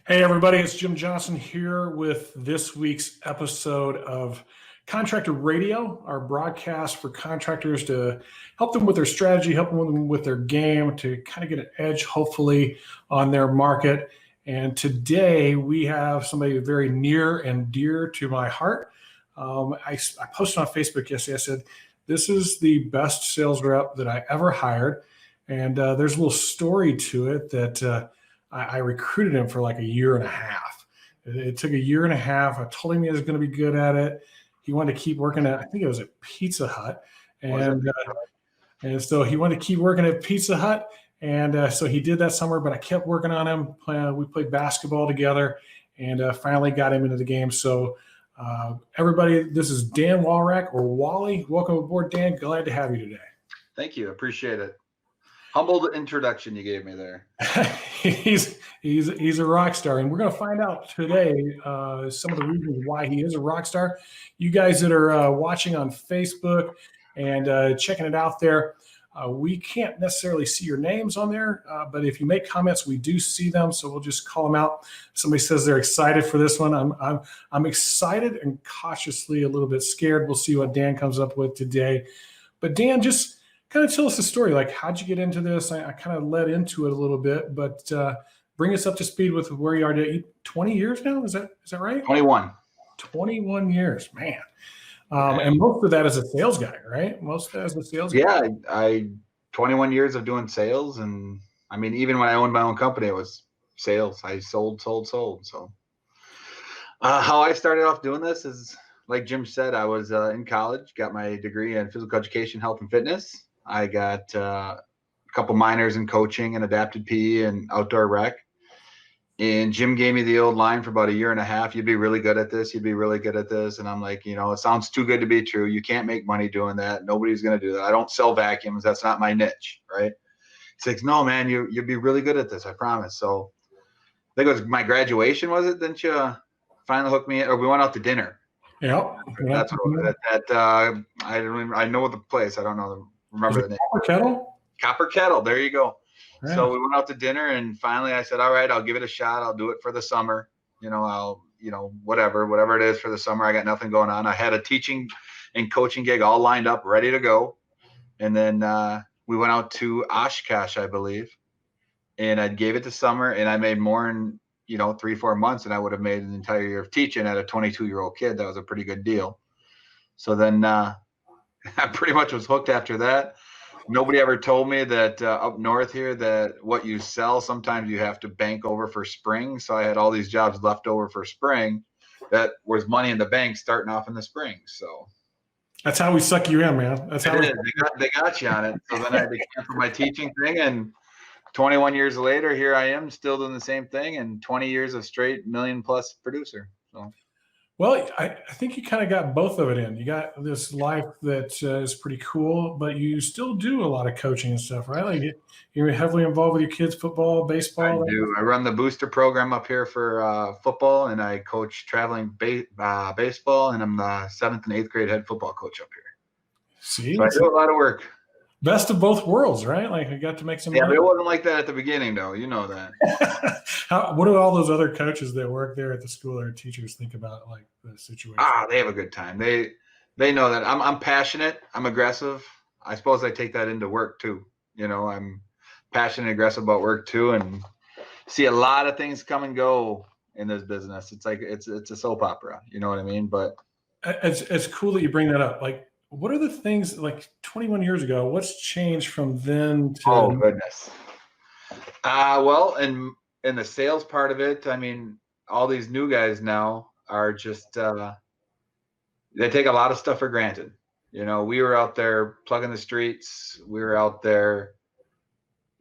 Hey, everybody, it's Jim Johnson here with this week's episode of Contractor Radio, our broadcast for contractors to help them with their strategy, help them with their game, to kind of get an edge, hopefully, on their market. And today we have somebody very near and dear to my heart. I posted on Facebook yesterday, I said, this is the best sales rep that I ever hired. And there's a little story to it that I recruited him for like a year and a half. It took a year and a half. I told him he was going to be good at it. He wanted to keep working at, I think it was at Pizza Hut. And so he wanted to keep working at Pizza Hut. And so he did that summer, but I kept working on him. We played basketball together and finally got him into the game. So everybody, this is Dan Walrack, or Wally. Welcome aboard, Dan. Glad to have you today. Thank you. Appreciate it. Humble introduction you gave me there. He's a rock star, and we're going to find out today some of the reasons why he is a rock star. You guys that are watching on Facebook and checking it out there, we can't necessarily see your names on there, but if you make comments, we do see them, so we'll just call them out. Somebody says they're excited for this one. I'm excited and cautiously a little bit scared. We'll see what Dan comes up with today. But Dan, just kind of tell us the story. Like, how'd you get into this? I kind of led into it a little bit, but bring us up to speed with where you are today. 20 years now? Is that right? 21. 21 years, man. And most of that as a sales guy, right? Most of that as a sales guy. Yeah, I 21 years of doing sales, and I mean, even when I owned my own company, it was sales. I sold. So how I started off doing this is, like Jim said, I was in college, got my degree in physical education, health and fitness. I got a couple minors in coaching and adapted PE and outdoor rec. And Jim gave me the old line for about a year and a half. You'd be really good at this. You'd be really good at this. And I'm like, it sounds too good to be true. You can't make money doing that. Nobody's going to do that. I don't sell vacuums. That's not my niche, right? He's like, no, man, you'd be really good at this. I promise. So I think it was my graduation, was it? Didn't you finally hook me in? Or we went out to dinner. Yep. That's what I know the place. I don't know. Remember the name. Copper Kettle? Copper Kettle. There you go. Yeah. So we went out to dinner, and finally I said, all right, I'll give it a shot. I'll do it for the summer. Whatever it is for the summer. I got nothing going on. I had a teaching and coaching gig all lined up, ready to go. And then we went out to Oshkosh, I believe, and I gave it to summer, and I made more in 3-4 months than I would have made an entire year of teaching at a 22-year-old kid. That was a pretty good deal. So then I pretty much was hooked after that. Nobody ever told me that up north here that what you sell, sometimes you have to bank over for spring. So I had all these jobs left over for spring that was money in the bank starting off in the spring. So that's how we suck you in, man. That's how they got you on it. So then I had to cancel my teaching thing, and 21 years later, here I am still doing the same thing, and 20 years of straight million-plus producer. So. Well, I think you kind of got both of it in. You got this life that is pretty cool, but you still do a lot of coaching and stuff, right? Like you're heavily involved with your kids' football, baseball. I do. I run the booster program up here for football, and I coach traveling baseball, and I'm the 7th and 8th grade head football coach up here. See? So I do a lot of work. Best of both worlds, right? Like I got to make some money. Yeah, but it wasn't like that at the beginning, though. You know that. What do all those other coaches that work there at the school or teachers think about like the situation? They have a good time. They know that I'm passionate. I'm aggressive. I suppose I take that into work too. I'm passionate and aggressive about work too, and see a lot of things come and go in this business. It's like it's a soap opera. You know what I mean? But it's cool that you bring that up. Like, what are the things like 21 years ago? What's changed from then to? Oh goodness. Well, in the sales part of it, I mean, all these new guys now are just they take a lot of stuff for granted. We were out there plugging the streets. We were out there,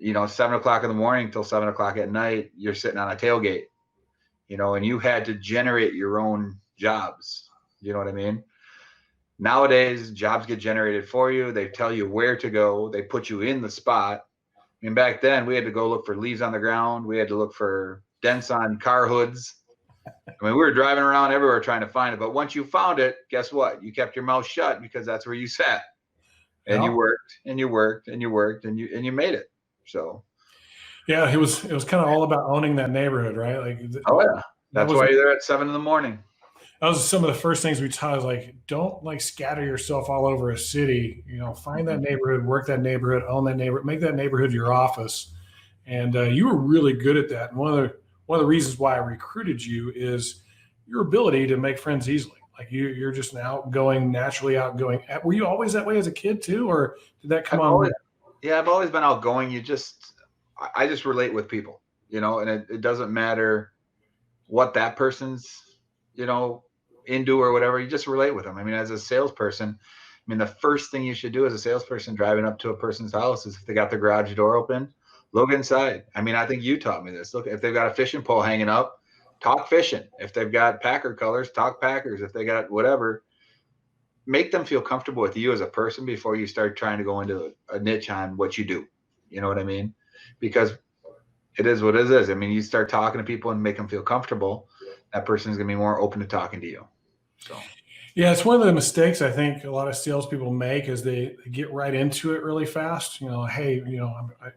7 o'clock in the morning till 7 o'clock at night. You're sitting on a tailgate, and you had to generate your own jobs. You know what I mean? Nowadays, jobs get generated for you. They tell you where to go. They put you in the spot. I mean, back then, we had to go look for leaves on the ground. We had to look for dents on car hoods. I mean, we were driving around everywhere trying to find it. But once you found it, guess what? You kept your mouth shut because that's where you sat. And you worked and you worked and you worked and you made it. So Yeah, it was kind of all about owning that neighborhood, right? Like Oh yeah, that that's was why you're there at 7 a.m. that was some of the first things we taught is like, don't like scatter yourself all over a city. Find that neighborhood, work that neighborhood, own that neighborhood, make that neighborhood your office. And you were really good at that. And one of the reasons why I recruited you is your ability to make friends easily. Like you're just an outgoing, naturally outgoing. Were you always that way as a kid too, or did that come I've on? always, yeah, I've always been outgoing. I just relate with people, and it doesn't matter what that person's, into or whatever. You just relate with them. I mean, as a salesperson, the first thing you should do as a salesperson driving up to a person's house is if they got the garage door open, look inside. I think you taught me this. Look, if they've got a fishing pole hanging up, talk fishing. If they've got Packer colors, talk Packers. If they got whatever, make them feel comfortable with you as a person before you start trying to go into a niche on what you do. You know what I mean? Because it is what it is. You start talking to people and make them feel comfortable. That person is going to be more open to talking to you. So, Yeah, it's one of the mistakes I think a lot of salespeople make is they get right into it really fast. Hey,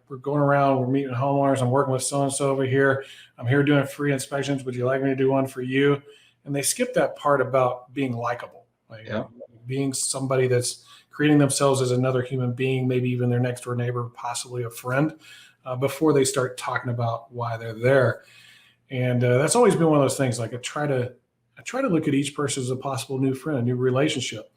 we're going around, we're meeting homeowners, I'm working with so and so over here. I'm here doing free inspections. Would you like me to do one for you? And they skip that part about being likable, like yeah. being somebody that's creating themselves as another human being, maybe even their next door neighbor, possibly a friend, before they start talking about why they're there. And that's always been one of those things. Like I try to look at each person as a possible new friend, a new relationship.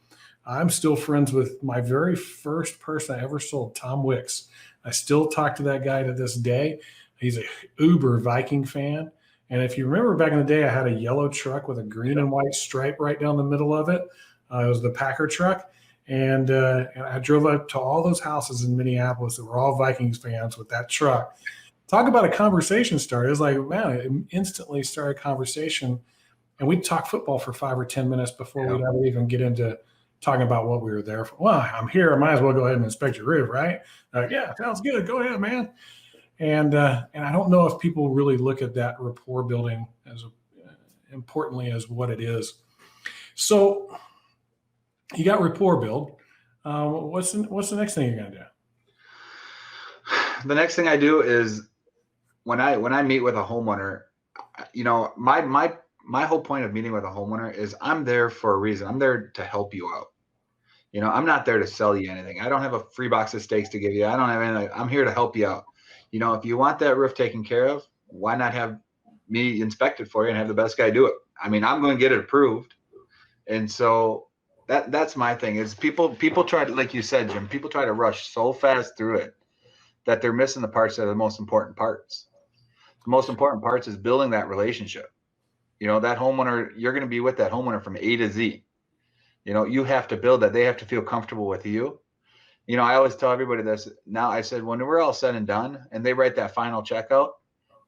I'm still friends with my very first person I ever sold, Tom Wicks. I still talk to that guy to this day. He's a uber Viking fan. And if you remember back in the day, I had a yellow truck with a green and white stripe right down the middle of it. It was the Packer truck. And I drove up to all those houses in Minneapolis that were all Vikings fans with that truck. Talk about a conversation starter. It was like, man, it instantly started a conversation, and we'd talk football for 5 or 10 minutes before we'd ever even get into talking about what we were there for. Well, I'm here. I might as well go ahead and inspect your roof, right? Yeah, sounds good. Go ahead, man. And I don't know if people really look at that rapport building as importantly as what it is. So you got rapport build. What's the next thing you're gonna do? The next thing I do is when I meet with a homeowner, my whole point of meeting with a homeowner is I'm there for a reason. I'm there to help you out. I'm not there to sell you anything. I don't have a free box of steaks to give you. I don't have anything. I'm here to help you out. If you want that roof taken care of, why not have me inspect it for you and have the best guy do it? I'm going to get it approved. And so that's my thing is people try to, like you said, Jim, people try to rush so fast through it that they're missing the parts that are the most important parts. The most important parts is building that relationship. That homeowner, you're going to be with that homeowner from A to Z. You have to build that. They have to feel comfortable with you. I always tell everybody this. Now, I said, when we're all said and done and they write that final checkout,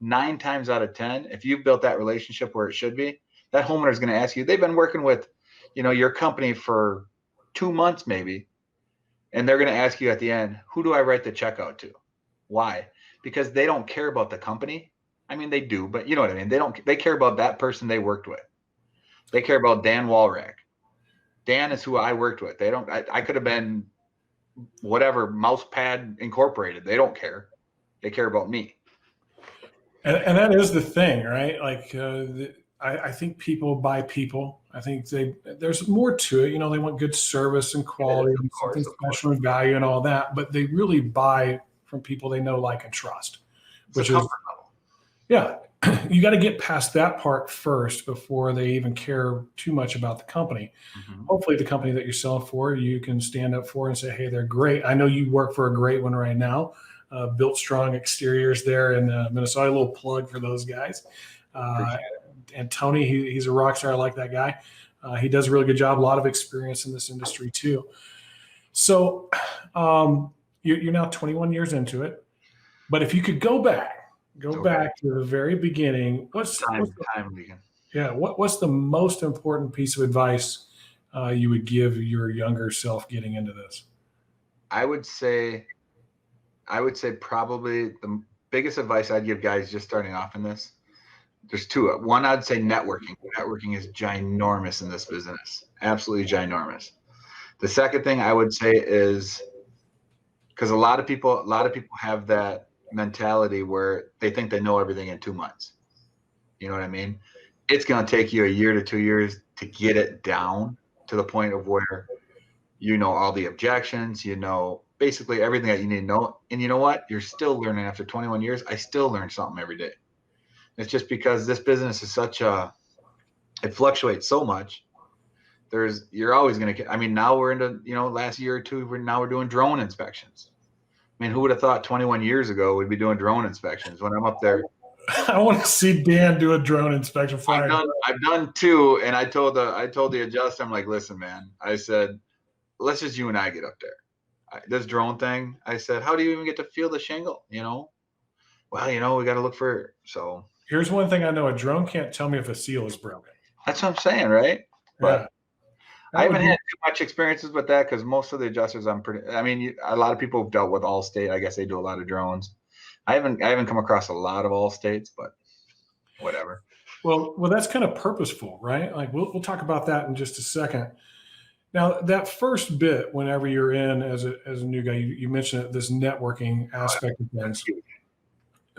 9 times out of 10, if you've built that relationship where it should be, that homeowner is going to ask you, they've been working with, your company for 2 months maybe, and they're going to ask you at the end, who do I write the checkout to? Why? Because they don't care about the company. They do, but you know what I mean? They care about that person they worked with. They care about Dan Walrack. Dan is who I worked with. I could have been whatever, Mousepad Incorporated. They don't care. They care about me. And that is the thing, right? Like, I think people buy people. I think there's more to it. They want good service and quality, and something special and value and all that, but they really buy from people they know, like, and trust, which is, yeah, you got to get past that part first before they even care too much about the company. Mm-hmm. Hopefully the company that you're selling for, you can stand up for and say, hey, they're great. I know you work for a great one right now. Built Strong Exteriors there in Minnesota. A little plug for those guys. And Tony, he's a rock star. I like that guy. He does a really good job. A lot of experience in this industry too. So you're now 21 years into it. But if you could go back to the very beginning, what's the most important piece of advice you would give your younger self getting into this? I would say probably the biggest advice I'd give guys just starting off in this, there's 2. One, I'd say networking. Networking is ginormous in this business. Absolutely ginormous. The second thing I would say is, because a lot of people have that mentality where they think they know everything in 2 months. You know what I mean? It's going to take you a year to 2 years to get it down to the point of where you know all the objections, you know basically everything that you need to know. And you know what? You're still learning after 21 years. I still learn something every day. It's just because this business is it fluctuates so much. You're always going to, I mean, now we're into, last year or two, we're doing drone inspections. I mean, who would have thought 21 years ago we'd be doing drone inspections when I'm up there? I want to see Dan do a drone inspection. I've done 2, and I told the adjuster, I'm like, listen, man, I said, let's just you and I get up there. This drone thing, I said, how do you even get to feel the shingle? Well, we got to look for. So here's one thing I know: a drone can't tell me if a seal is broken. That's what I'm saying, right? But Yeah. I haven't had too much experiences with that because most of the adjusters, a lot of people have dealt with Allstate. I guess they do a lot of drones. I haven't come across a lot of Allstates, but whatever. Well, that's kind of purposeful, right? Like we'll talk about that in just a second. Now, that first bit, whenever you're in as a new guy, you mentioned this networking aspect of things.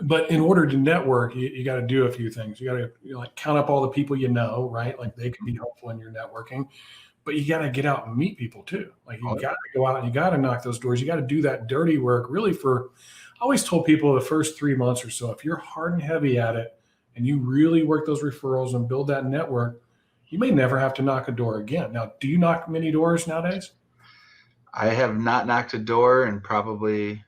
But in order to network, you got to do a few things. You got to like count up all the people you know, right? Like they can be helpful in your networking. But you got to get out and meet people too. Like you got to go out and you got to knock those doors. You got to do that dirty work. Really, I always told people the first 3 months or so, if you're hard and heavy at it, and you really work those referrals and build that network, you may never have to knock a door again. Now, do you knock many doors nowadays? I have not knocked a door in probably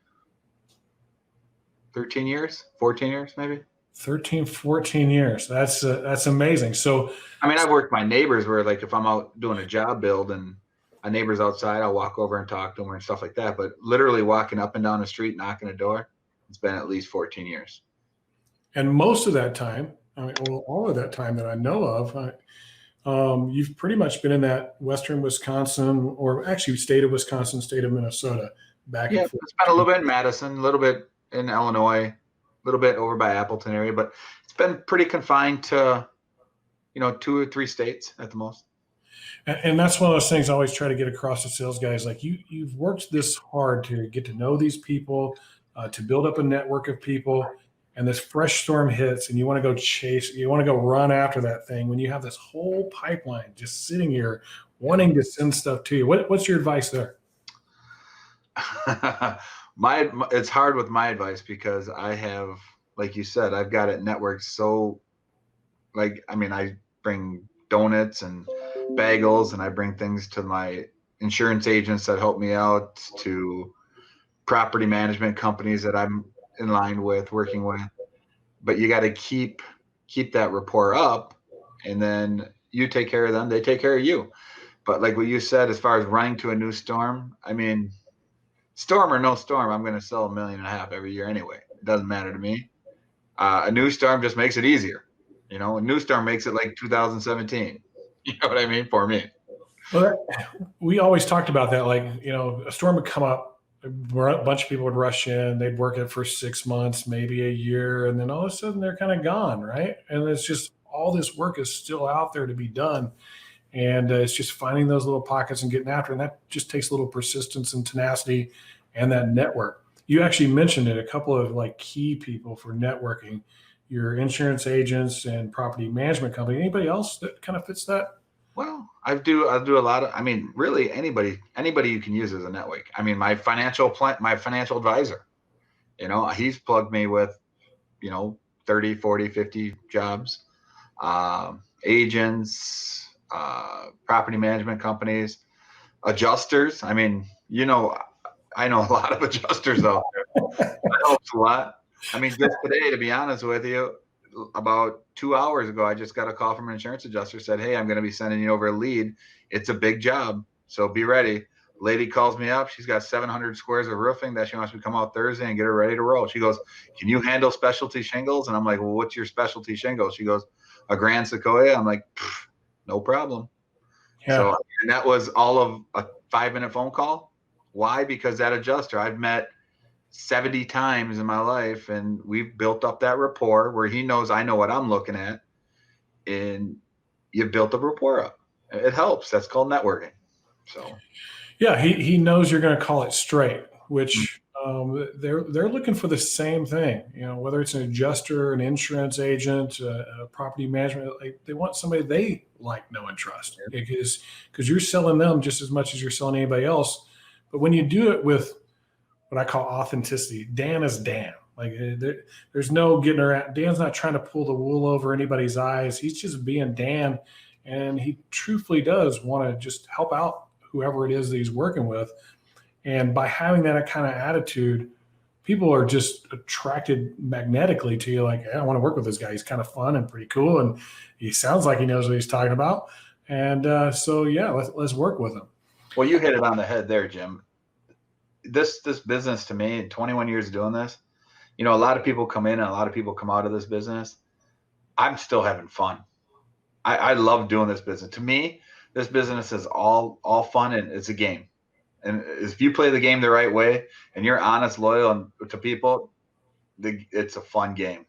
13 years, 14 years, maybe. 13, 14 years. That's amazing. So, I mean, I've worked my neighbors where, like, if I'm out doing a job build and a neighbor's outside, I'll walk over and talk to them and stuff like that. But literally walking up and down the street, knocking a door, it's been at least 14 years. And most of that time, all of that time that I know of, you've pretty much been in that Western Wisconsin, or actually state of Wisconsin, state of Minnesota, back and forth. It's been a little bit in Madison, a little bit in Illinois, a little bit over by Appleton area, but it's been pretty confined to, 2 or 3 states at the most. And that's one of those things I always try to get across to sales guys. Like you've worked this hard to get to know these people, to build up a network of people, and this fresh storm hits and you want to go chase, you want to go run after that thing when you have this whole pipeline just sitting here wanting to send stuff to you. What's your advice there? It's hard with my advice because I have, like you said, I've got it networked. So I bring donuts and bagels and I bring things to my insurance agents that help me out, to property management companies that I'm in line with, working with. But you got to keep that rapport up, and then you take care of them, they take care of you. But like what you said, as far as running to a new storm, I mean, storm or no storm, I'm going to sell $1.5 million every year anyway. It doesn't matter to me. A new storm just makes it easier. A new storm makes it like 2017. You know what I mean? For me. Well, we always talked about that. Like, a storm would come up, a bunch of people would rush in, they'd work it for 6 months, maybe a year, and then all of a sudden they're kind of gone, right? And it's just all this work is still out there to be done. And it's just finding those little pockets and getting after it. And that just takes a little persistence and tenacity and that network. You actually mentioned it, a couple of like key people for networking, your insurance agents and property management company. Anybody else that kind of fits that? Well, I do a lot of, really anybody you can use as a network. My financial advisor, he's plugged me with, 30, 40, 50 jobs, agents, property management companies, adjusters. I know a lot of adjusters out there. That helps a lot. Just today, to be honest with you, about 2 hours ago, I just got a call from an insurance adjuster, said, hey, I'm going to be sending you over a lead. It's a big job, so be ready. Lady calls me up. She's got 700 squares of roofing that she wants me to come out Thursday and get her ready to roll. She goes, can you handle specialty shingles? And I'm like, well, what's your specialty shingle? She goes, a Grand Sequoia. I'm like, no problem. Yeah. So, and that was all of a 5-minute phone call. Why? Because that adjuster I've met 70 times in my life, and we've built up that rapport where he knows I know what I'm looking at, and you've built the rapport up. It helps. That's called networking. So yeah, he knows you're going to call it straight, which they're looking for the same thing, whether it's an adjuster, an insurance agent, a property management. Like, they want somebody they like, know, and trust, because you're selling them just as much as you're selling anybody else. But when you do it with what I call authenticity, Dan is Dan. Like, there's no getting around. Dan's not trying to pull the wool over anybody's eyes. He's just being Dan, and he truthfully does want to just help out whoever it is that he's working with. And by having that kind of attitude, people are just attracted magnetically to you. Like, hey, I want to work with this guy. He's kind of fun and pretty cool, and he sounds like he knows what he's talking about. And so, yeah, let's work with him. Well, you hit it on the head there, Jim. This business, to me, 21 years of doing this, a lot of people come in and a lot of people come out of this business. I'm still having fun. I love doing this business. To me, this business is all fun, and it's a game. And if you play the game the right way and you're honest, loyal to people, it's a fun game,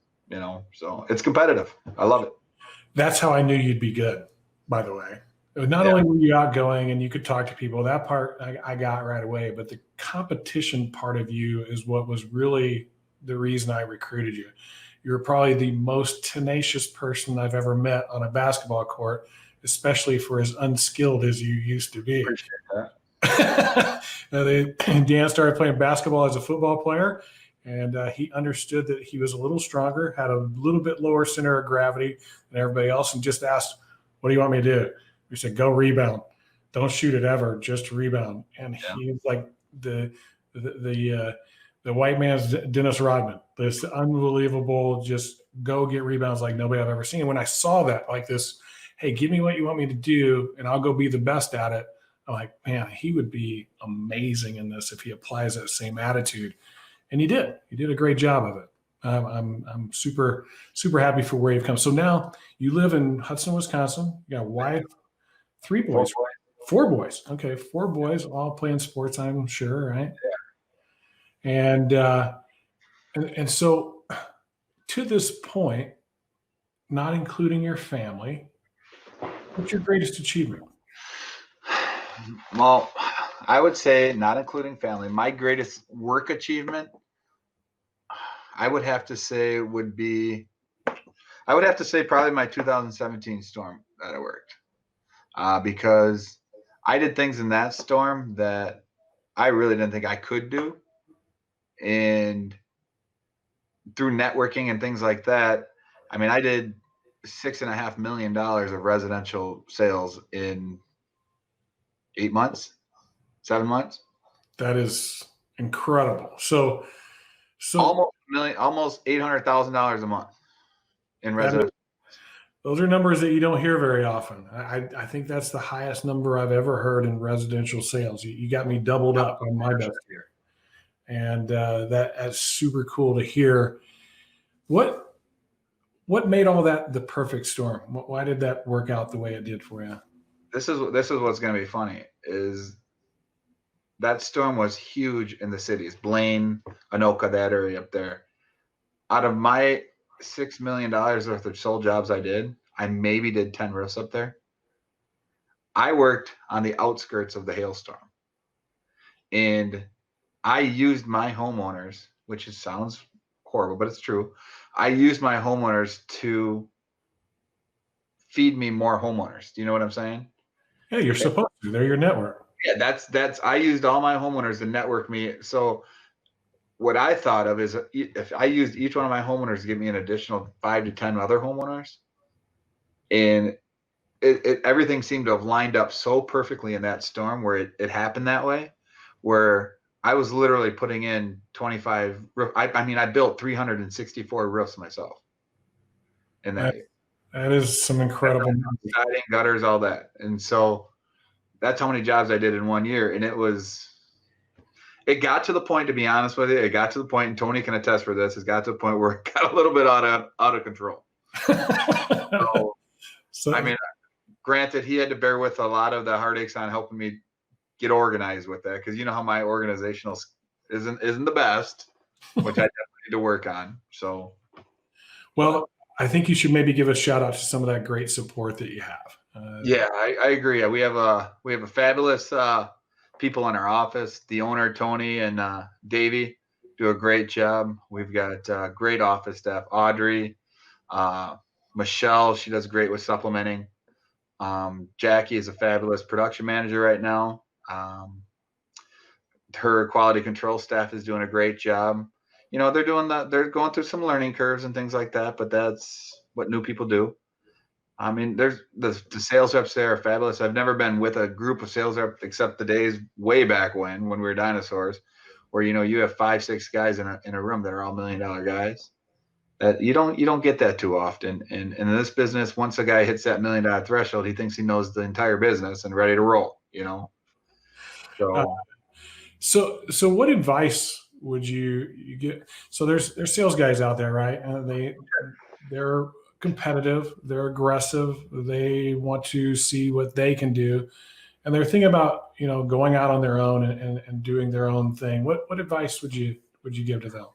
so it's competitive. I love it. That's how I knew you'd be good, by the way. Not only were you outgoing and you could talk to people, that part I got right away, but the competition part of you is what was really the reason I recruited you. You're probably the most tenacious person I've ever met on a basketball court, especially for as unskilled as you used to be. Appreciate that. Dan started playing basketball as a football player, and he understood that he was a little stronger, had a little bit lower center of gravity than everybody else, and just asked, "What do you want me to do?" We said, "Go rebound. Don't shoot it ever, just rebound." And he's like the white man's Dennis Rodman. This unbelievable, just go get rebounds like nobody I've ever seen. When I saw that, like this, hey, give me what you want me to do, and I'll go be the best at it. I'm like, man, he would be amazing in this if he applies that same attitude. And he did. He did a great job of it. I'm super, super happy for where you've come. So now you live in Hudson, Wisconsin. You got a wife, 3 boys, 4 boys. Okay, 4 boys, all playing sports, I'm sure, right? Yeah. And so to this point, not including your family, what's your greatest achievement? Well, I would say, not including family, my greatest work achievement, I would have to say probably my 2017 storm that I worked, because I did things in that storm that I really didn't think I could do. And through networking and things like that, I mean, I did $6.5 million of residential sales in 8 months, 7 months. That is incredible. So almost $800,000 a month in residential. Those are numbers that you don't hear very often. I think that's the highest number I've ever heard in residential sales. You got me doubled up on my best year. And that's super cool to hear. What made all that the perfect storm? Why did that work out the way it did for you? This is what's going to be funny, is that storm was huge in the cities, Blaine, Anoka, that area up there. Out of my $6 million worth of sold jobs I maybe did 10 roofs up there. I worked on the outskirts of the hailstorm, and I used my homeowners, which sounds horrible, but it's true. I used my homeowners to feed me more homeowners. Do you know what I'm saying? Yeah, you're supposed to. They're your network. Yeah, that's I used all my homeowners to network me. So what I thought of is, if I used each one of my homeowners to give me an additional 5 to 10 other homeowners, and everything seemed to have lined up so perfectly in that storm where it happened that way, where I was literally putting in 25 roof. I built 364 roofs myself in that. That is some incredible siding, gutters, all that. And so that's how many jobs I did in 1 year. And it got to the point, to be honest with you, and Tony can attest for this, it got to the point where it got a little bit out of control. So, I mean, granted, he had to bear with a lot of the heartaches on helping me get organized with that, because you know how my organizational isn't the best, which I definitely need to work on. So, well, I think you should maybe give a shout out to some of that great support that you have. Yeah, I agree. We have a fabulous people in our office. The owner, Tony, and Davey. do a great job. We've got great office staff. Audrey, Michelle, she does great with supplementing. Jackie is a fabulous production manager right now. Her quality control staff is doing a great job. They're going through some learning curves and things like that, but that's what new people do. I mean, there's the sales reps there are fabulous. I've never been with a group of sales reps except the days way back when we were dinosaurs, where you have 5-6 guys in a room that are all $1 million guys. That you don't get that too often. And in this business, once a guy hits that $1 million threshold, he thinks he knows the entire business and ready to roll. So what advice would you get? So there's sales guys out there, right? And they're competitive, they're aggressive, they want to see what they can do, and they're thinking about going out on their own and doing their own thing. What advice would you give to them?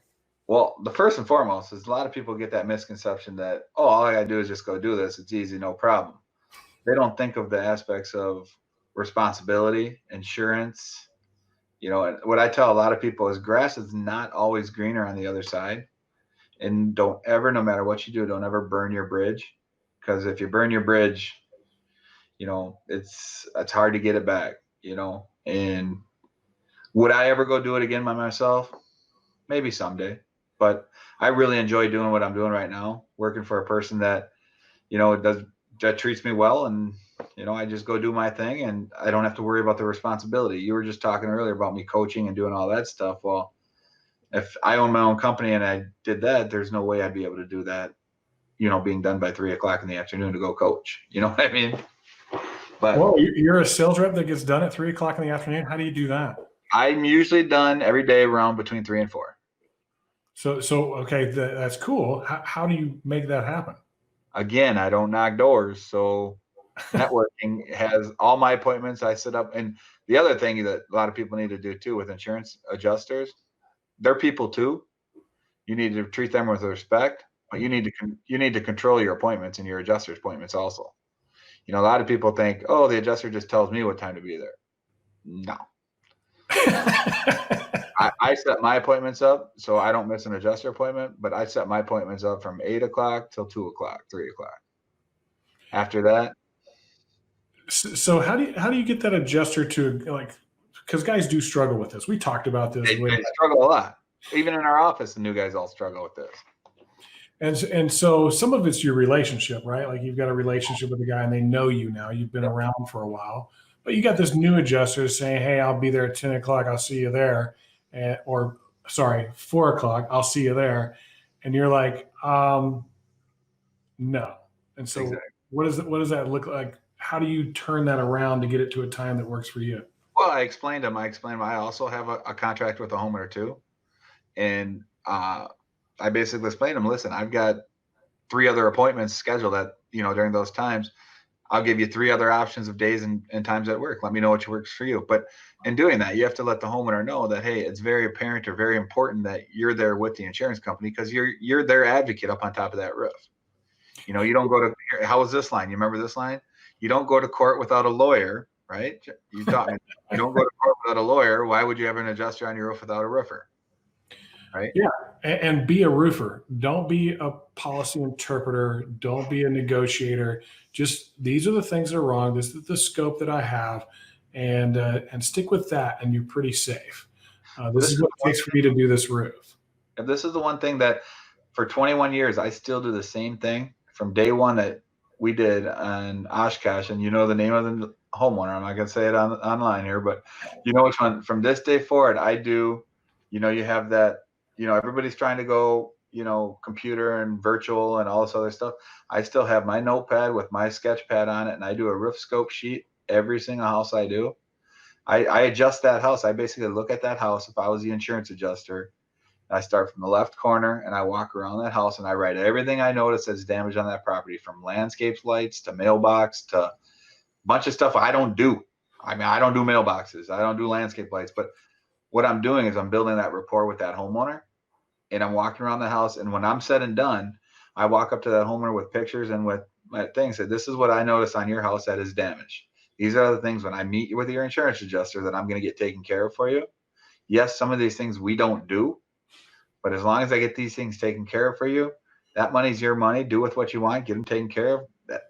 Well, the first and foremost is a lot of people get that misconception that, all I gotta do is just go do this. It's easy, no problem. They don't think of the aspects of responsibility, insurance. What I tell a lot of people is grass is not always greener on the other side. And don't ever, no matter what you do, don't ever burn your bridge. Because if you burn your bridge, it's hard to get it back, And would I ever go do it again by myself? Maybe someday. But I really enjoy doing what I'm doing right now, working for a person that, that treats me well. And, I just go do my thing and I don't have to worry about the responsibility. You were just talking earlier about me coaching and doing all that stuff. Well, if I own my own company and I did that, there's no way I'd be able to do that, being done by 3:00 in the afternoon to go coach. You know what I mean? But well, you're a sales rep that gets done at 3:00 in the afternoon. How do you do that? I'm usually done every day around between 3 and 4. So okay, that's cool. How do you make that happen? Again, I don't knock doors. So networking has all my appointments. I set up. And the other thing that a lot of people need to do too with insurance adjusters, they're people too. You need to treat them with respect, but you need to control your appointments and your adjuster's appointments also. A lot of people think, the adjuster just tells me what time to be there. No. I set my appointments up so I don't miss an adjuster appointment, but I set my appointments up from 8:00 till 2:00, 3:00. After that. So how do you get that adjuster to because guys do struggle with this. We talked about this. They struggle a lot. Even in our office, the new guys all struggle with this. And so some of it's your relationship, right? Like you've got a relationship with the guy and they know you now. You've been around for a while. But you got this new adjuster saying, hey, I'll be there at 10:00. I'll see you there. 4:00. I'll see you there. And you're like, no. And so Exactly. what does that look like? How do you turn that around to get it to a time that works for you? Well, I explained them. I also have a contract with a homeowner too. And I basically explained to them, listen, I've got 3 other appointments scheduled at, during those times. I'll give you 3 other options of days and times at work. Let me know what works for you. But in doing that, you have to let the homeowner know that, hey, it's very apparent or very important that you're there with the insurance company because you're their advocate up on top of that roof. You don't go to, how was this line? You remember this line? You don't go to court without a lawyer, right? You taught me that. You don't go to court without a lawyer. Why would you have an adjuster on your roof without a roofer? Right? Yeah. And be a roofer. Don't be a policy interpreter. Don't be a negotiator. Just these are the things that are wrong. This is the scope that I have, and stick with that, and you're pretty safe. This is what it takes for me to do this roof. And this is the one thing that for 21 years, I still do the same thing from day one that we did on Oshkosh. And the name of the homeowner. I'm not going to say it online here, but which one. From this day forward, I do, you have that, everybody's trying to go, computer and virtual and all this other stuff. I still have my notepad with my sketch pad on it, and I do a roof scope sheet every single house I do. I adjust that house. I basically look at that house. If I was the insurance adjuster, I start from the left corner and I walk around that house and I write everything I notice that's damage on that property, from landscapes, lights to mailbox to a bunch of stuff I don't do. I mean, I don't do mailboxes. I don't do landscape lights, but what I'm doing is I'm building that rapport with that homeowner, and I'm walking around the house. And when I'm said and done, I walk up to that homeowner with pictures and with my things. Say, this is what I noticed on your house that is damaged. These are the things when I meet with your insurance adjuster that I'm going to get taken care of for you. Yes, some of these things we don't do, But as long as I get these things taken care of for you, that money's your money. Do with what you want. Get them taken care of. That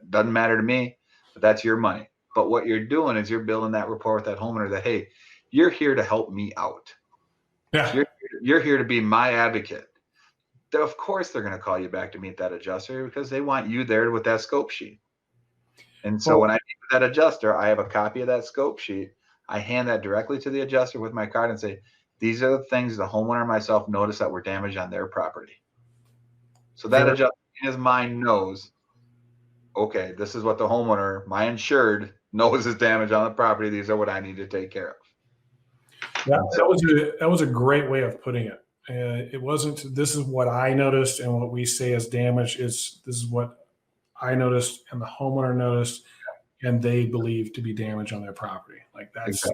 doesn't matter to me, but that's your money. But what you're doing is you're building that rapport with that homeowner that, hey, you're here to help me out. Yeah. You're here to be my advocate. Of course, they're going to call you back to meet that adjuster because they want you there with that scope sheet. And so when I meet with that adjuster, I have a copy of that scope sheet. I hand that directly to the adjuster with my card and say, these are the things the homeowner and myself noticed that were damaged on their property. So that adjuster in his mind knows, okay, this is what the homeowner, my insured, knows is damage on the property. These are what I need to take care of. Yeah, that was a great way of putting it. It wasn't, this is what I noticed and what we say as damage. This is what I noticed and the homeowner noticed and they believe to be damage on their property. Like that's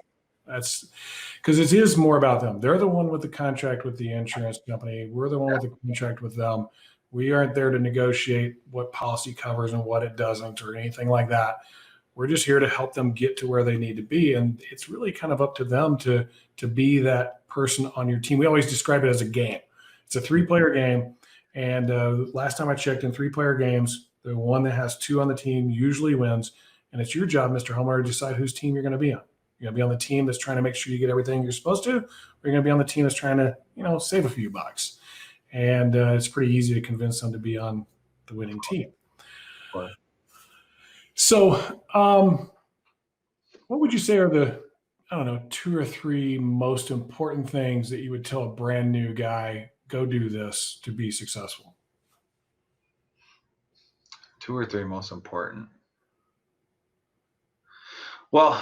because it is more about them. They're the one with the contract with the insurance company. We're the one with the contract with them. We aren't there to negotiate what policy covers and what it doesn't or anything like that. We're just here to help them get to where they need to be. And it's really kind of up to them to be that person on your team. We always describe it as a game. It's a 3-player game. And last time I checked, in 3-player games, the one that has 2 on the team usually wins. And it's your job, Mr. Homer, to decide whose team you're going to be on. You're going to be on the team that's trying to make sure you get everything you're supposed to, or you're going to be on the team that's trying to, save a few bucks. And it's pretty easy to convince them to be on the winning team. Right. So what would you say are the, 2 or 3 most important things that you would tell a brand new guy, go do this to be successful? 2 or 3 most important. Well,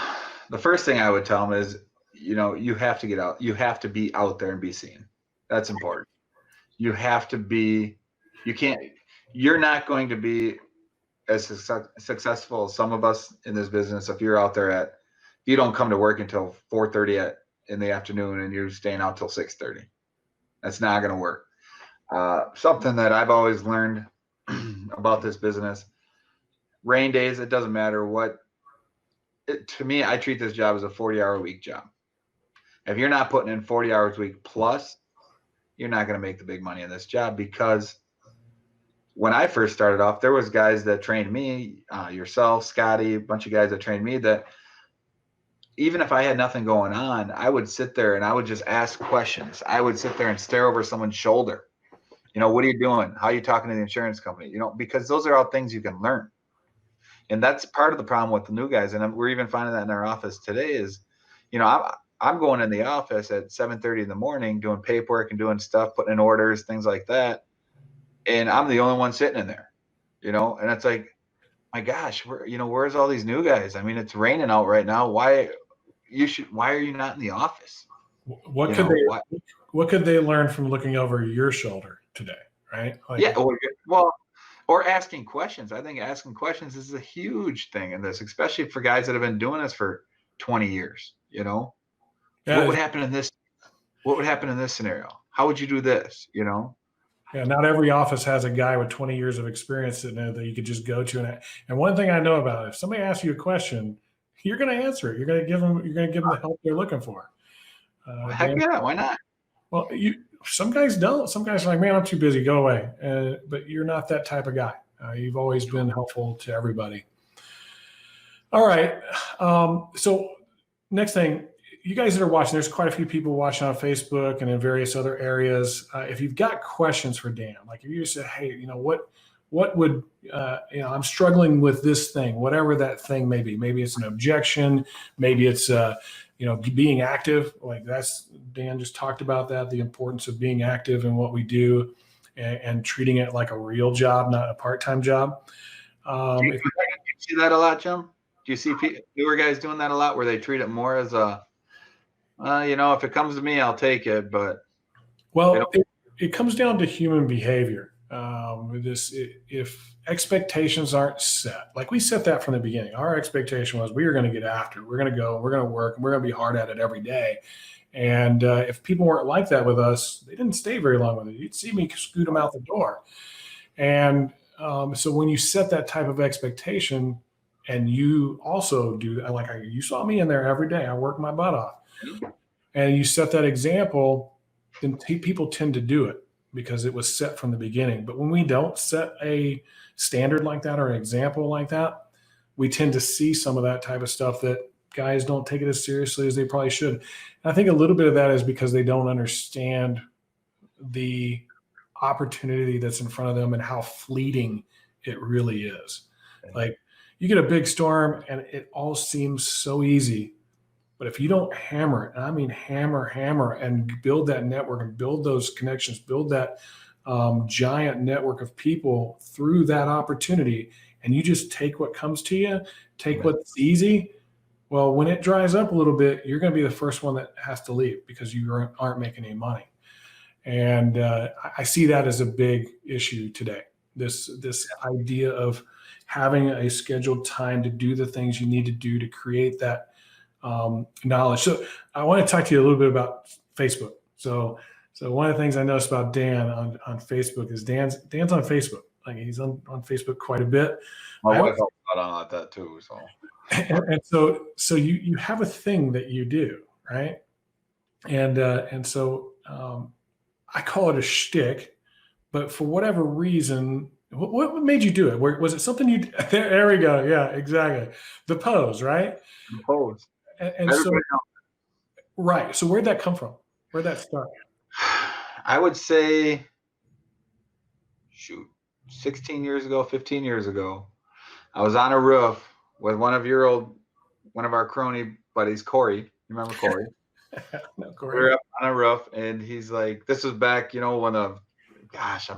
the first thing I would tell them is, you have to get out. You have to be out there and be seen. That's important. You have to be, you're not going to be as successful as some of us in this business if you're out there if you don't come to work until 4:30 in the afternoon and you're staying out till 6:30. That's not going to work. Something that I've always learned about this business, rain days, it doesn't matter what. To me, I treat this job as a 40-hour-a-week job. If you're not putting in 40 hours a week plus, you're not going to make the big money in this job, because when I first started off, there was guys that trained me, yourself, Scotty, a bunch of guys that trained me, that even if I had nothing going on, I would sit there and I would just ask questions. I would sit there and stare over someone's shoulder. What are you doing? How are you talking to the insurance company? Because those are all things you can learn. And that's part of the problem with the new guys. And we're even finding that in our office today is, I'm going in the office at 7:30 in the morning, doing paperwork and doing stuff, putting in orders, things like that. And I'm the only one sitting in there, and it's like, my gosh, where's all these new guys? I mean, it's raining out right now. Why are you not in the office? What could they learn from looking over your shoulder today? Right. Or asking questions. I think asking questions is a huge thing in this, especially for guys that have been doing this for 20 years, Yeah, what would happen in this? What would happen in this scenario? How would you do this? Yeah, not every office has a guy with 20 years of experience in there that you could just go to. And one thing I know about it, if somebody asks you a question, you're going to answer it. You're going to give them the help they're looking for. Heck yeah, why not? Well, some guys don't. Some guys are like, man, I'm too busy. Go away. But you're not that type of guy. You've always been helpful to everybody. All right. So next thing, you guys that are watching, there's quite a few people watching on Facebook and in various other areas. If you've got questions for Dan, like if you say, hey, what would, I'm struggling with this thing, whatever that thing may be. Maybe it's an objection. Maybe it's, being active. Like Dan just talked about that, the importance of being active in what we do and treating it like a real job, not a part-time job. Do you see that a lot, Jim? Do you see newer guys doing that a lot, where they treat it more as if it comes to me, I'll take it. But it comes down to human behavior. If expectations aren't set, like we set that from the beginning, our expectation was we were going to get after it. We're going to go, we're going to work, and we're going to be hard at it every day. And if people weren't like that with us, they didn't stay very long with it. You'd see me scoot them out the door. And so when you set that type of expectation, and you also do that, like you saw me in there every day, I work my butt off. And you set that example, then people tend to do it because it was set from the beginning. But when we don't set a standard like that or an example like that, we tend to see some of that type of stuff that guys don't take it as seriously as they probably should. And I think a little bit of that is because they don't understand the opportunity that's in front of them and how fleeting it really is. Like, you get a big storm and it all seems so easy, but if you don't hammer it, and I mean hammer, and build that network and build those connections, build that giant network of people through that opportunity, and you just take what comes to you, take what's easy, well, when it dries up a little bit, you're going to be the first one that has to leave because you aren't making any money. And I see that as a big issue today. This idea of having a scheduled time to do the things you need to do to create that knowledge. So I want to talk to you a little bit about Facebook. So one of the things I noticed about Dan on Facebook is Dan's on Facebook. Like, he's on Facebook quite a bit. My wife helps out on that too. So and so you have a thing that you do, right? And so I call it a shtick, but for whatever reason, what made you do it? Was it something you? There we go. Yeah, exactly. The pose, right? The pose. And so, right. So where'd that come from? Where'd that start? I would say, 15 years ago, I was on a roof with one of our crony buddies, Corey. You remember Corey? No, Corey. We were up on a roof, and he's like, this was back, when I'm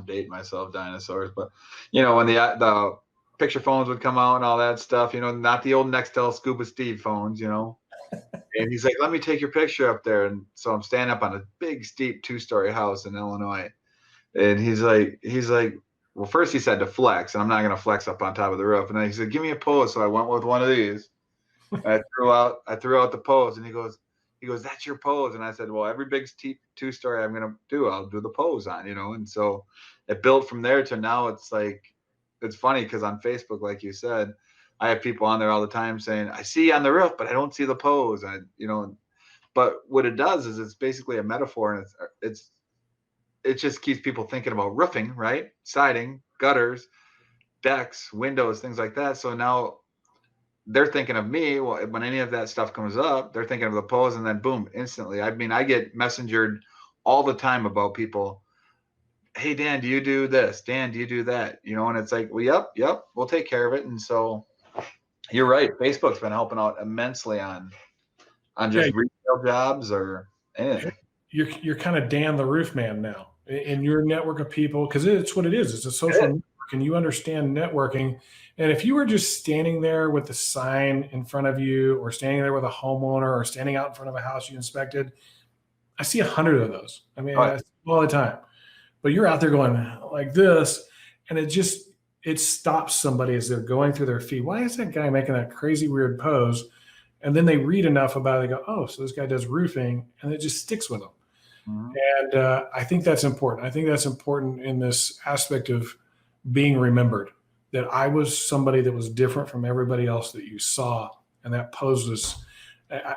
dating myself, dinosaurs, but when the picture phones would come out and all that stuff, not the old Nextel Scuba Steve phones, and he's like, let me take your picture up there. And so I'm standing up on a big, steep 2-story house in Illinois. And he's like, well, first he said to flex, and I'm not going to flex up on top of the roof. And then he said, give me a pose. So I went with one of these. I threw out the pose, and he goes, that's your pose. And I said, well, every big 2-story I'm going to do, I'll do the pose on, And so it built from there to now. It's like, it's funny because on Facebook, like you said, I have people on there all the time saying, I see you on the roof, but I don't see the pose. But what it does is it's basically a metaphor, and it just keeps people thinking about roofing, right? Siding, gutters, decks, windows, things like that. So now they're thinking of me. Well, when any of that stuff comes up, they're thinking of the pose, and then boom, instantly. I mean, I get messengered all the time about people. Hey, Dan, do you do this? Dan, do you do that? And it's like, well, yep, we'll take care of it. And so you're right. Facebook's been helping out immensely on just retail jobs or anything. You're kind of Dan the Roof Man now in your network of people, because it's what it is. It's a social network, and you understand networking. And if you were just standing there with the sign in front of you, or standing there with a homeowner, or standing out in front of a house you inspected, I see 100 of those. I mean, I see them all the time. But you're out there going like this, and it stops somebody as they're going through their feed. Why is that guy making that crazy weird pose? And then they read enough about it, they go, oh, so this guy does roofing, and it just sticks with them. Mm-hmm. And I think that's important. I think that's important in this aspect of being remembered, that I was somebody that was different from everybody else that you saw. And that pose was,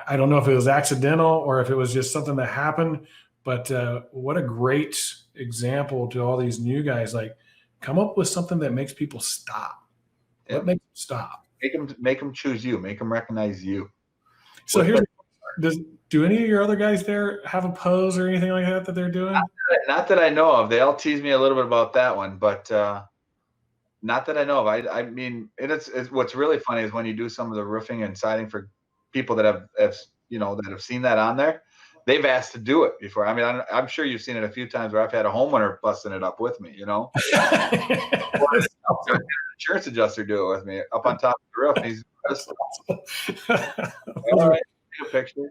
I don't know if it was accidental or if it was just something that happened, but what a great example to all these new guys. Like, come up with something that makes people stop. Yep. What makes them stop? Make them choose you. Make them recognize you. So do any of your other guys there have a pose or anything like that they're doing? Not that I know of. They all tease me a little bit about that one, but not that I know of. I mean, it's what's really funny is when you do some of the roofing and siding for people that have seen that on there. They've asked to do it before. I mean, I'm sure you've seen it a few times where I've had a homeowner busting it up with me, or an insurance adjuster do it with me up on top of the roof. He's all right, take a picture.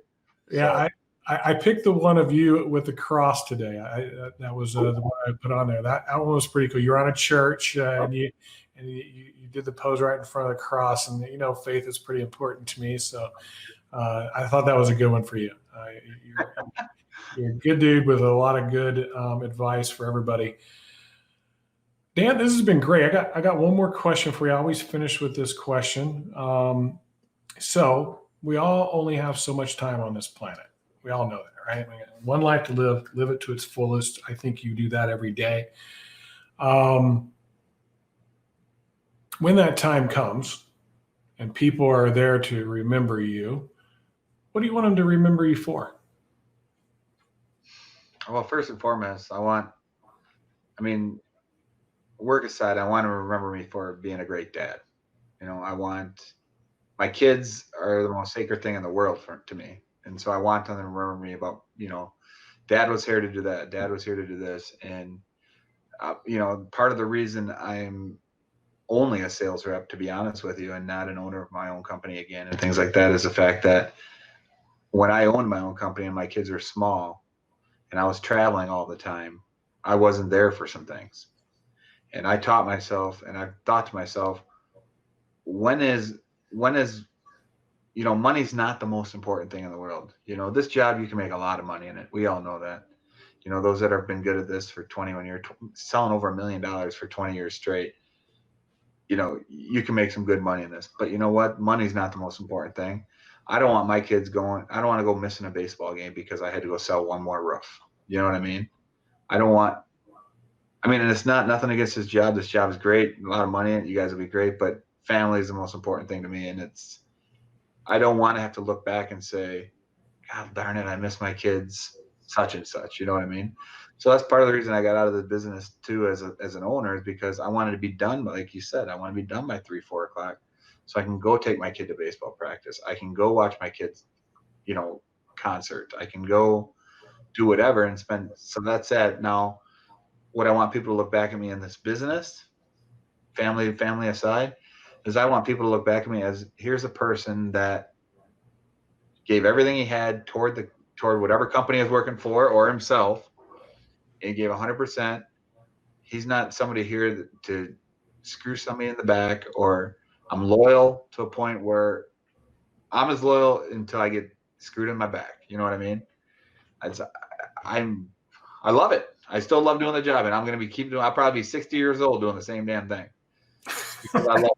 Yeah, so. I picked the one of you with the cross today. That was the one I put on there. That one was pretty cool. You're on a church and you did the pose right in front of the cross, and faith is pretty important to me. So I thought that was a good one for you. You're a good dude with a lot of good advice for everybody. Dan, this has been great. I got one more question for you. I always finish with this question. So we all only have so much time on this planet. We all know that, right? I mean, one life to live it to its fullest. I think you do that every day. When that time comes and people are there to remember you, what do you want them to remember you for? Well, first and foremost, work aside, I want them to remember me for being a great dad. My kids are the most sacred thing in the world to me. And so I want them to remember me about, dad was here to do that. Dad was here to do this. And, part of the reason I'm only a sales rep, to be honest with you, and not an owner of my own company again and things like that, is the fact that when I owned my own company and my kids were small and I was traveling all the time, I wasn't there for some things. And I taught myself, and I thought to myself, when is money's not the most important thing in the world. This job, you can make a lot of money in it. We all know that. Those that have been good at this for 21 years, selling over $1 million for 20 years straight, you can make some good money in this. But you know what? Money's not the most important thing. I don't want my kids I don't want to go missing a baseball game because I had to go sell one more roof. You know what I mean? And it's nothing against this job. This job is great. A lot of money in it. You guys will be great. But family is the most important thing to me. And I don't want to have to look back and say, God darn it, I miss my kids, such and such. You know what I mean? So that's part of the reason I got out of the business too, as an owner, is because I wanted to be done. Like you said, I want to be done by 3-4 o'clock, so I can go take my kid to baseball practice. I can go watch my kids, concert. I can go do whatever and spend. So that's it. Now, what I want people to look back at me in this business, family aside, is I want people to look back at me as, here's a person that gave everything he had toward whatever company he was working for or himself, and he gave 100%. He's not somebody here to screw somebody in the back, or I'm loyal to a point where I'm as loyal until I get screwed in my back. You know what I mean? I love it. I still love doing the job, and I'm going to keep doing. I'll probably be 60 years old doing the same damn thing because I love it.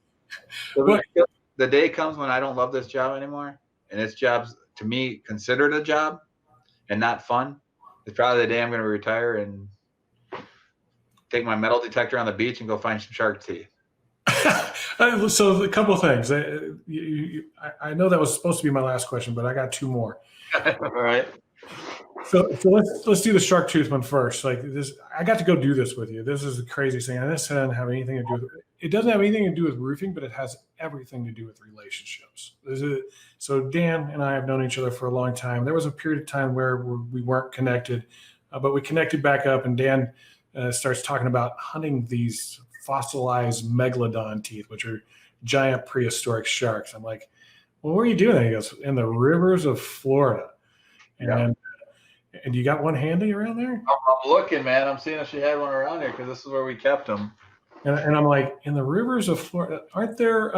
So the day comes when I don't love this job anymore, and this job's, to me, considered a job and not fun. It's probably the day I'm going to retire and take my metal detector on the beach and go find some shark teeth. So a couple of things. I know that was supposed to be my last question, but I got two more. All right. So let's do the shark tooth one first. Like this, I got to go do this with you. This is the craziest thing. And this doesn't have anything to do with it. It doesn't have anything to do with roofing, but it has everything to do with relationships. So Dan and I have known each other for a long time. There was a period of time where we weren't connected, but we connected back up, and Dan starts talking about hunting these fossilized megalodon teeth, which are giant prehistoric sharks. I'm like, well, where are you doing that? He goes, in the rivers of Florida. And you got one handy around there? I'm looking, man. I'm seeing if she had one around here because this is where we kept them. And I'm like, in the rivers of Florida, aren't there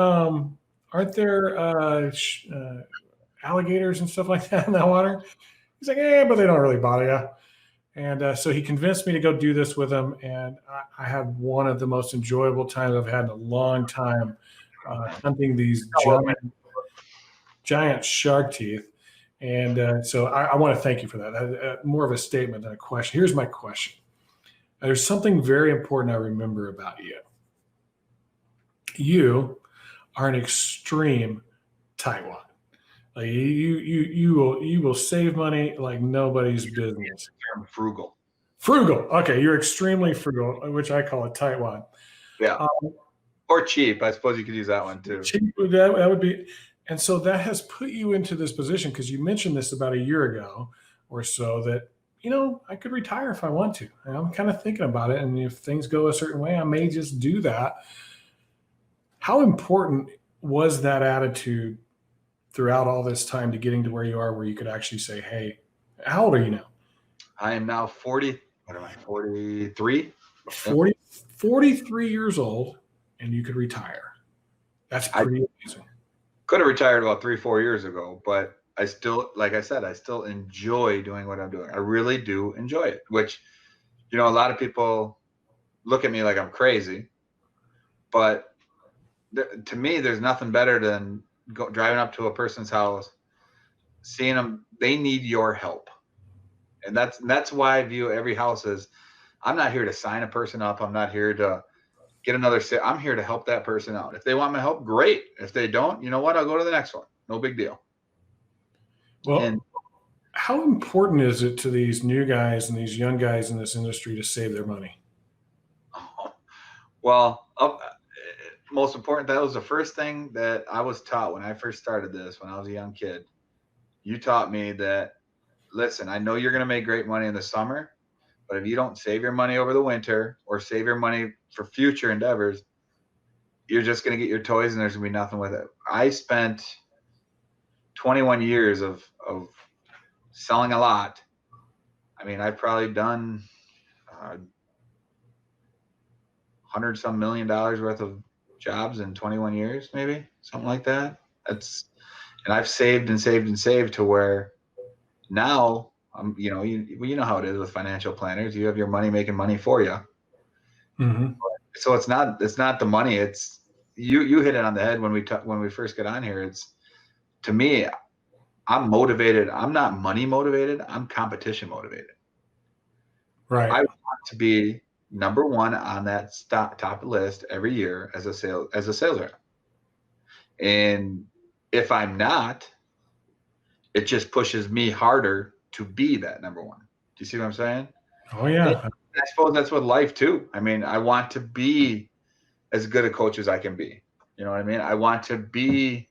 alligators and stuff like that in that water? He's like, but they don't really bother you. And so he convinced me to go do this with him, and I had one of the most enjoyable times I've had in a long time hunting these giant shark teeth. And so I want to thank you for that. More of a statement than a question. Here's my question. There's something very important I remember about you. You are an extreme tightwad. Like you will save money like nobody's business. Frugal. Frugal. Okay, you're extremely frugal, which I call a tightwad. Yeah. Or cheap. I suppose you could use that one too. Cheap, that would be. And so that has put you into this position, because you mentioned this about a year ago or so, that, I could retire if I want to. And I'm kind of thinking about it. And if things go a certain way, I may just do that. How important was that attitude throughout all this time to getting to where you are, where you could actually say, hey, how old are you now? I am now 40. What am I, 43? 43 years old, and you could retire. That's pretty amazing. Could have retired about 3-4 years ago, but I still, like I said, I still enjoy doing what I'm doing. I really do enjoy it, which, a lot of people look at me like I'm crazy, but to me, there's nothing better than driving up to a person's house, seeing them, they need your help. And that's why I view every house as, I'm not here to sign a person up. I'm not here to get another sale. I'm here to help that person out. If they want my help, great. If they don't, you know what? I'll go to the next one. No big deal. Well, And how important is it to these new guys and these young guys in this industry to save their money? well, most important, that was the first thing that I was taught when I first started this, when I was a young kid. You taught me that, listen, I know you're going to make great money in the summer, but if you don't save your money over the winter or save your money for future endeavors, you're just going to get your toys and there's going to be nothing with it. I spent 21 years of selling a lot. I mean, I've probably done $100 some million worth of jobs in 21 years, maybe something like that. And I've saved and saved and saved to where now I'm, you know how it is with financial planners. You have your money making money for you. Mm-hmm. So it's not the money. It's you hit it on the head when we first get on here. It's, to me, I'm motivated. I'm not money motivated. I'm competition motivated. Right. I want to be number one on that top list every year as a sales rep. And if I'm not, it just pushes me harder to be that number one. Do you see what I'm saying? Oh yeah. And I suppose that's with life too. I mean, I want to be as good a coach as I can be. You know what I mean? I want to be,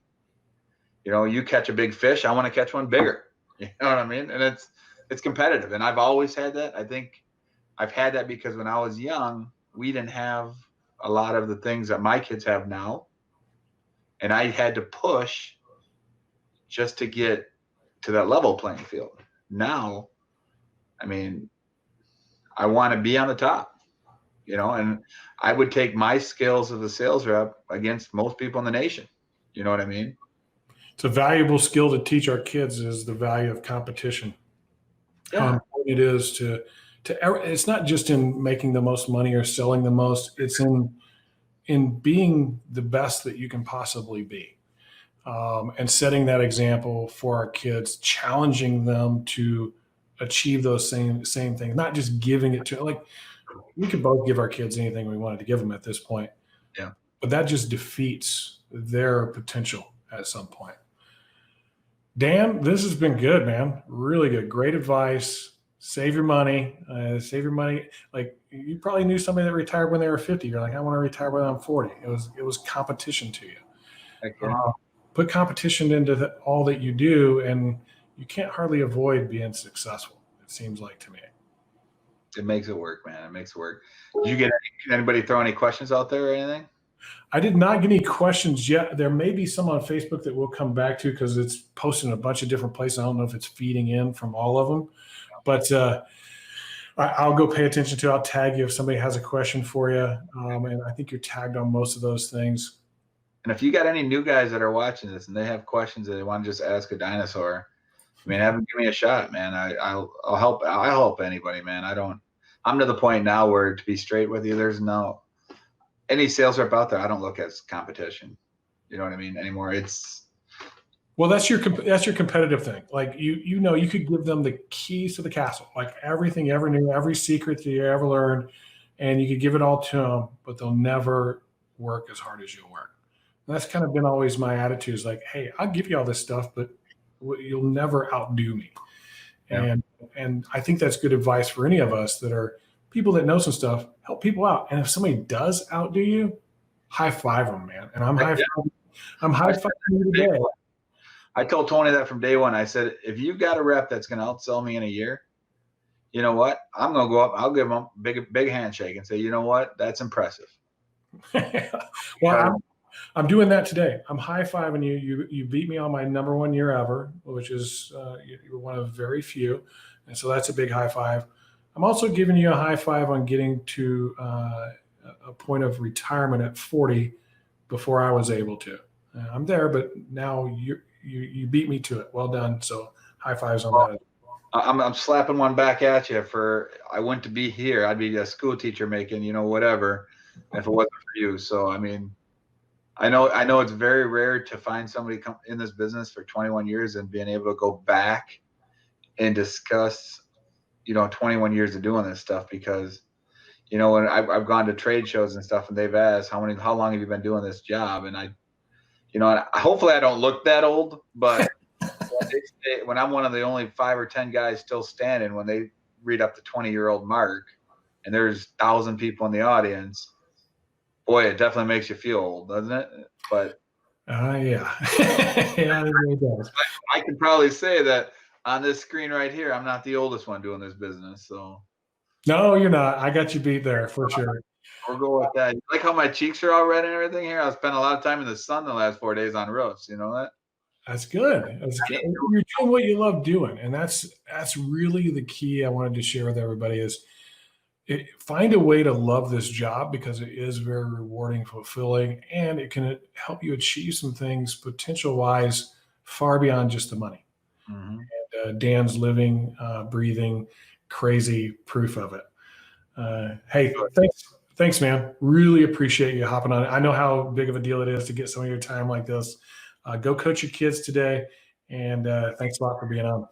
you catch a big fish, I want to catch one bigger. You know what I mean? And it's competitive. And I've always had that. I think I've had that because when I was young, we didn't have a lot of the things that my kids have now. And I had to push just to get to that level playing field. Now, I mean, I want to be on the top, and I would take my skills as a sales rep against most people in the nation. You know what I mean? It's a valuable skill to teach our kids, is the value of competition. Yeah. How important it is to it's not just in making the most money or selling the most. It's in being the best that you can possibly be. And setting that example for our kids, challenging them to achieve those same things, not just giving it to, like, we could both give our kids anything we wanted to give them at this point. Yeah. But that just defeats their potential at some point. Dan, this has been good, man. Really good. Great advice. Save your money. Save your money. Like, you probably knew somebody that retired when they were 50. You're like, I want to retire when I'm 40. It was competition to you. Okay. Put competition into all that you do, and you can't hardly avoid being successful, it seems like to me. It makes it work, man. It makes it work. Did you get anybody throw any questions out there or anything? I did not get any questions yet. There may be some on Facebook that we'll come back to because it's posted in a bunch of different places. I don't know if it's feeding in from all of them, but I'll go pay attention to it. I'll tag you if somebody has a question for you. And I think you're tagged on most of those things. And if you got any new guys that are watching this and they have questions that they want to just ask a dinosaur, I mean, have them give me a shot, man. I'll help. I'll help anybody, man. I'm to the point now where, to be straight with you, there's no any sales rep out there I don't look at as competition. You know what I mean? Anymore. Well, that's your competitive thing. Like, you could give them the keys to the castle, like everything you ever knew, every secret that you ever learned, and you could give it all to them, but they'll never work as hard as you'll work. And that's kind of been always my attitude, is like, hey, I'll give you all this stuff, but you'll never outdo me. Yeah. And I think that's good advice for any of us that are people that know some stuff. Help people out. And if somebody does outdo you, high five them, man. And I'm high fiving you today. I told Tony that from day one. I said, if you've got a rep that's going to outsell me in a year, you know what? I'm going to go up. I'll give him a big handshake and say, you know what? That's impressive. Well, I'm doing that today. I'm high-fiving you. You beat me on my number 1 year ever, which is you're one of very few. And so that's a big high five. I'm also giving you a high five on getting to a point of retirement at 40 before I was able to. I'm there, but now you beat me to it. Well done. So high fives on that. I'm slapping one back at you for, I went to be here. I'd be a school teacher making, whatever, if it wasn't for you. So, I mean, I know it's very rare to find somebody come in this business for 21 years and being able to go back and discuss 21 years of doing this stuff, because, when I've gone to trade shows and stuff, and they've asked how long have you been doing this job? And hopefully I don't look that old, but when I'm one of the only 5 or 10 guys still standing, when they read up the 20-year-old mark and there's 1,000 people in the audience, boy, it definitely makes you feel old, doesn't it? But yeah. Yeah, it really does. I can probably say that on this screen right here, I'm not the oldest one doing this business. So No, you're not. I got you beat there for sure. we'll go with that. You like how my cheeks are all red and everything here? I spent a lot of time in the sun the last 4 days on roofs. You know that? That's good. That's good. You're doing what you love doing, and that's really the key I wanted to share with everybody is find a way to love this job, because it is very rewarding, fulfilling, and it can help you achieve some things potential-wise far beyond just the money. Mm-hmm. And Dan's living, breathing, crazy proof of it. Hey, thanks, man. Really appreciate you hopping on. I know how big of a deal it is to get some of your time like this. Go coach your kids today, and thanks a lot for being on.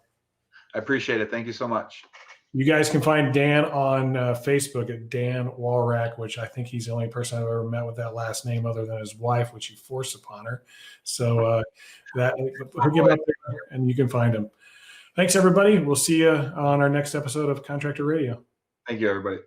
I appreciate it. Thank you so much. You guys can find Dan on Facebook at Dan Walrack, which I think he's the only person I've ever met with that last name other than his wife, which he forced upon her. So he'll get up there and you can find him. Thanks, everybody. We'll see you on our next episode of Contractor Radio. Thank you, everybody.